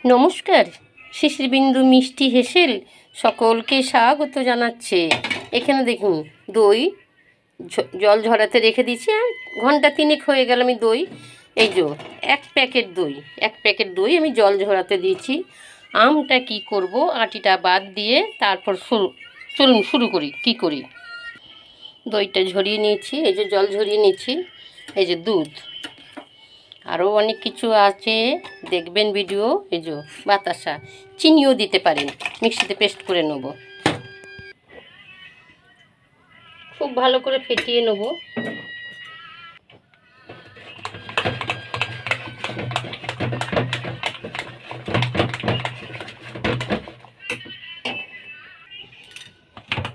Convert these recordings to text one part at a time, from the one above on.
নমস্কার। শিশিরবিন্দু মিষ্টি হেসেল সকলকে স্বাগত জানাচ্ছে। এখানে দেখুন দই জল ঝরাতে রেখে দিয়েছি, আর ঘন্টা তিনেক হয়ে গেল আমি দই, এই যে এক প্যাকেট দই আমি জল ঝরাতে দিয়েছি। আমটা কি করব, আটিটা বাদ দিয়ে তারপর চলুন শুরু করি কি করি। দইটা ঝরিয়ে নিয়েছি, এই যে জল ঝরিয়ে নিয়েছি, এই যে দুধ, আরও অনেক কিছু আছে, দেখবেন ভিডিও। এই যে বাতাসা, চিনিও দিতে পারেন, মিক্সিতে পেস্ট করে নেব। খুব ভালো করে ফেটিয়ে নেব।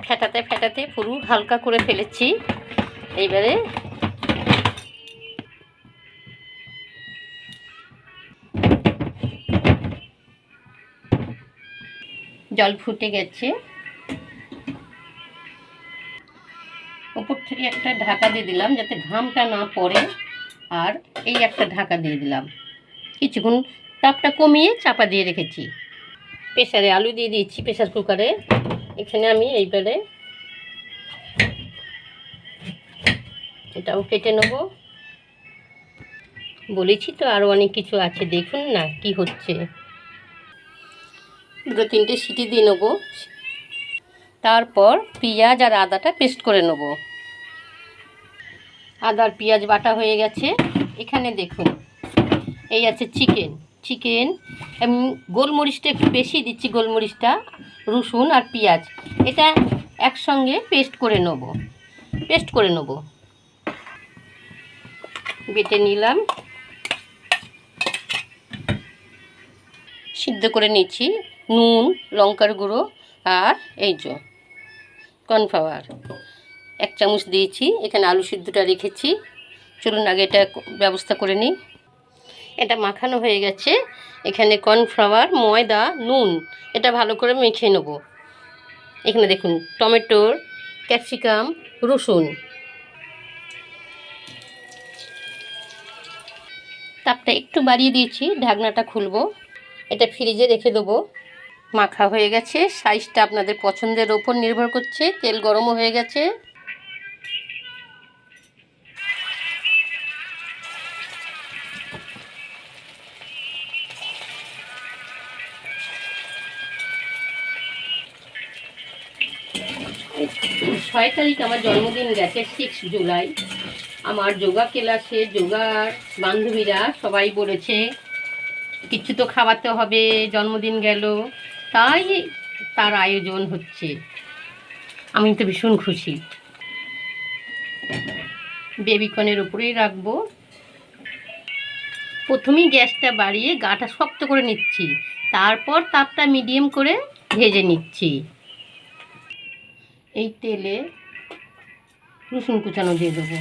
ফেটাতে ফেটাতে পুরো হালকা করে ফেলেছি। এইবারে জল ফুটে গেছে, উপর থেকে একটা ঢাকা দিয়ে দিলাম যাতে ঘামটা না পড়ে, আর এই একটা ঢাকা দিয়ে দিলাম। কিছুক্ষণ তাপটা কমিয়ে চাপা দিয়ে রেখেছি। প্রেসারে আলু দিয়ে দিয়েছি, প্রেসার কুকারে। এখানে আমি এইবারে এটাও কেটে নেব। বলেছি তো আরও অনেক কিছু আছে, দেখুন না কি হচ্ছে। দুটো তিনটে সিটি দিয়ে নেব, তারপর পেঁয়াজ আর আদাটা পেস্ট করে নেব। আদা আর পেঁয়াজ বাটা হয়ে গেছে। এখানে দেখুন এই আছে চিকেন। আমি গোলমরিচটা একটু বেশি দিচ্ছি, গোলমরিচটা, রসুন আর পেঁয়াজ এটা একসঙ্গে পেস্ট করে নেব। বেটে নিলাম, সিদ্ধ করে নিচ্ছি। নুন, লঙ্কার গুঁড়ো আর এই যে কর্নফ্লাওয়ার 1 চামচ দিয়েছি। এখানে আলু সিদ্ধটা রেখেছি, চলুন আগে এটা ব্যবস্থা করে নিই। এটা মাখানো হয়ে গেছে। এখানে কর্নফ্লাওয়ার, ময়দা, নুন এটা ভালো করে মেখে নেব। এখানে দেখুন টমেটোর, ক্যাপসিকাম, রসুন। তাপটা একটু বাড়িয়ে দিয়েছি, ঢাকনাটা খুলবো। এটা ফ্রিজে রেখে দেবো। মাখা হয়ে গেছে, সাইজটা আপনাদের পছন্দের ওপর নির্ভর করছে। তেল গরমও হয়ে গেছে। ছয় তারিখ আমার জন্মদিন গেছে, 6 জুলাই। আমার যোগা ক্লাসে যোগার বান্ধবীরা সবাই বলেছে কিছু তো খাওয়াতে হবে, জন্মদিন গেল, তাই তার আয়োজন হচ্ছে। আমি তো ভীষণ খুশি। বেবিকর্নের উপরেই রাখবো। প্রথমেই গ্যাসটা বাড়িয়ে গাটা শক্ত করে নিচ্ছি, তারপর তাপটা মিডিয়াম করে ভেজে নিচ্ছি। এই তেলে রসুন কুচানো দিয়ে দেবো।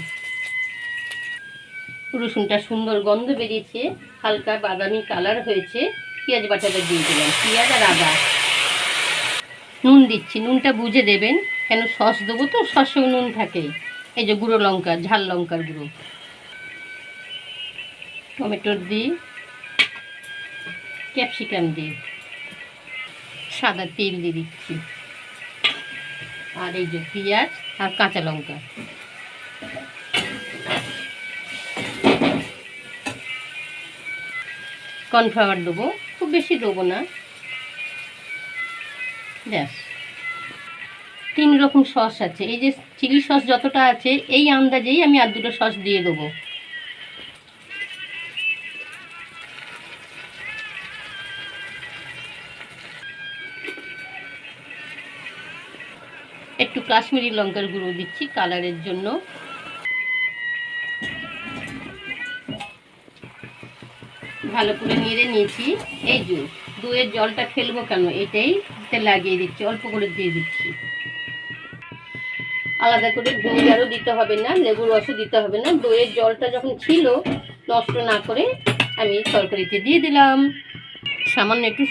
রসুনটা সুন্দর গন্ধ বেরিয়েছে, হালকা বাদামি কালার হয়েছে। পেঁয়াজ বাটাটা দিয়ে দিলাম, পেঁয়াজ আর আদা। নুন দিচ্ছি, নুনটা বুঝে দেবেন, কেন সস দেবো তো, সসেও নুন থাকে। এই যে গুঁড়ো লঙ্কা, ঝাল লঙ্কার গুঁড়ো। টমেটোর দিই, ক্যাপসিকাম দিই, সাদা তেল দিয়ে দিচ্ছি, আর এই যে পেঁয়াজ আর কাঁচা লঙ্কা। কর্নফ্লাওয়ার দেবো, খুব বেশি দেবো না, ব্যাস। 3 রকম সস আছে, এই যে চিলি সস যতটা আছে এই আন্দাজেই আমি আর 2টো সস দিয়ে দেবো। একটু কাশ্মীরি লঙ্কার গুঁড়ো দিচ্ছি কালারের জন্য। ভালো করে নেড়ে নিয়েছি। এই যে দইয়ের জলটা ফেলবো কেন, এটাই লাগিয়ে দিচ্ছি, অল্প করে দিয়ে দিচ্ছি। আলাদা করে ভিনেগারও দিতে হবে না, লেবুর রসও দিতে হবে না। দইয়ের জলটা যখন ছিল নষ্ট না করে আমি তরকারিতে দিয়ে দিলাম। সামান্য একটু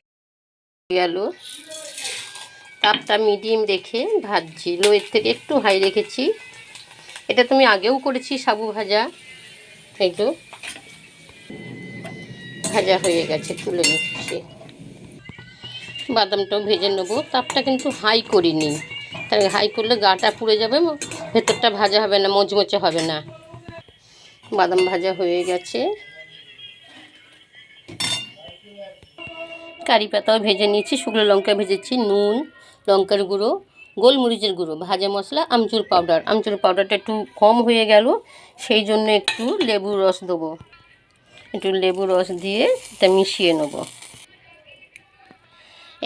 গেল। তাপটা মিডিয়াম রেখে ভাজছি, লোয়ের থেকে একটু হাই রেখেছি। এটা তুমি আগেও করেছি সাবু ভাজা। এই তো ভাজা হয়ে গেছে, তুলে নিচ্ছি। বাদামটাও ভেজে নেবো। তাপটা কিন্তু হাই করিনি, তাহলে হাই করলে গাটা পুড়ে যাবে, ভেতরটা ভাজা হবে না, মচমচে হবে না। বাদাম ভাজা হয়ে গেছে। কারি পাতাও ভেজে নিয়েছি, শুকনো লঙ্কা ভেজেছি, নুন, লঙ্কার গুঁড়ো, গোলমরিচের গুঁড়ো, ভাজা মশলা, আমচুর পাউডার। আমচুর পাউডারটা একটু কম হয়ে গেল, সেই জন্য একটু লেবুর রস দেবো। একটু লেবুর রস দিয়ে এটা মিশিয়ে নেব।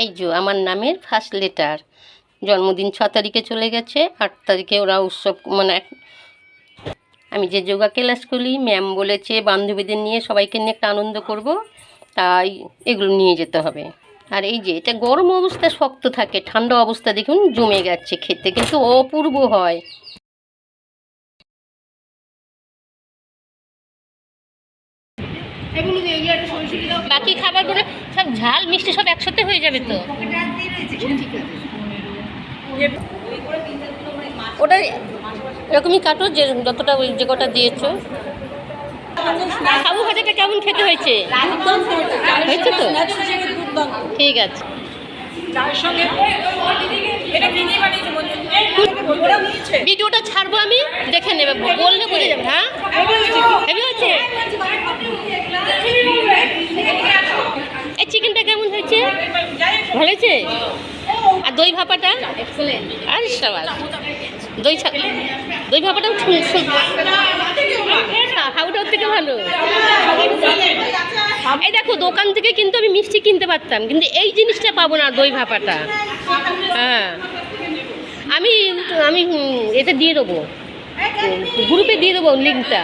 এই যে আমার নামের ফার্স্ট লেটার। জন্মদিন 6 তারিখে চলে গেছে, 8 তারিখে ওরা উৎসব, মানে আমি যে যোগা ক্লাস করি, ম্যাম বলেছে বান্ধবীদের নিয়ে সবাইকে নিয়ে একটা আনন্দ করব, তাই এগুলো নিয়ে যেতে হবে। আর এই যে এটা গরম অবস্থা শক্ত থাকে, ঠান্ডা অবস্থা দেখুন জমে গেছে, খেতে কিন্তু অপূর্ব হয়। বাকি খাবারগুলো সব ঝাল মিষ্টি সব একসাথে হয়ে যাবে তো। ওটা এরকমই কাটো, যে যতটা ওই যে কটা দিয়েছো। সাবু ভাজাটা কেমন খেতে হয়েছে? হয়েছে তো, ঠিক আছে। ভিডিওটা ছাড়বো আমি, দেখে নেবে, বললে বলে যাবে। হ্যাঁ, হেভি হয়েছে। এই চিকেনটা কেমন হয়েছে? ভালো হয়েছে। আর দই ভাপাটা আর সবাই দই ভাপাটাও হাউটার থেকে ভালো। এই দেখো, দোকান থেকে কিন্তু আমি মিষ্টি কিনতে পারতাম, কিন্তু এই জিনিসটা পাবো না, দই ভাপাটা। হ্যাঁ, আমি এতে দিয়ে দেবো, গ্রুপে দিয়ে দেবো লিঙ্কটা।